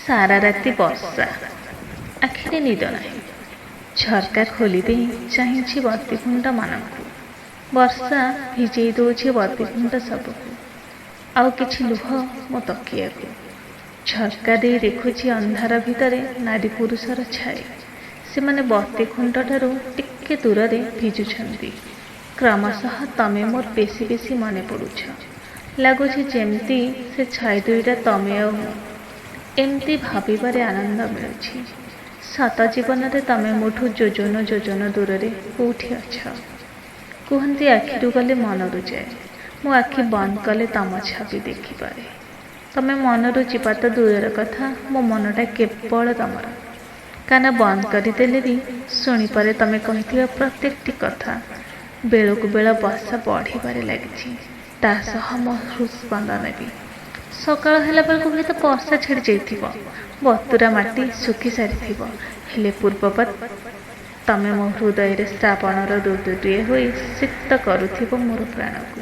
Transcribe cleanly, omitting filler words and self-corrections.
सारा राति वर्षा, आखिरे निद नाही। झरका खोली देई चाहिछि बत्तीकुंड मानकु। वर्षा भिजेई दौछि बत्तीकुंड सबकु। आउ किछि लुह मो तकियाकु। झरका देई देखुछि अंधार भितरे नारी पुरुषर छाया। सेमाने बत्तीकुंड ठारू टिके दूररे भिजुछन्ति। क्रमशः तमे मोर बेसी बेसी मने पड़ुछ। लगुछि जेमती से छाई दुईटा तमे आ मु। एमती भाबिबारे आनंद मिलुछि। सत जीवन रे तमे मोठू जोजन जोजन दूररे कोठी अछ। कुहंती आखिरु गले मनरु जाए। मो आखि बंद कले तम छापी देखिपारे। तमे मनरु जिबा तो दूर कथा, मो मनटा केवल तमर। कान बंद करदेले भी शुणिपारे तमे कहिथिबा प्रत्येकटी कथा। बेलकु बेल बसा बढ़िबारे लागिछि। ता सह मो हृदस्पंदन भी। सकाळ होला बेलकु हुए तो वर्षा छाड़ी जाइथिबो। बतुरा माटी सुखी सारिथिबो। हेले पूर्ववत तमे मो हृदय रे श्रावणर ऋतुटिए होई सिक्त करुथिबो मोर प्राणकु।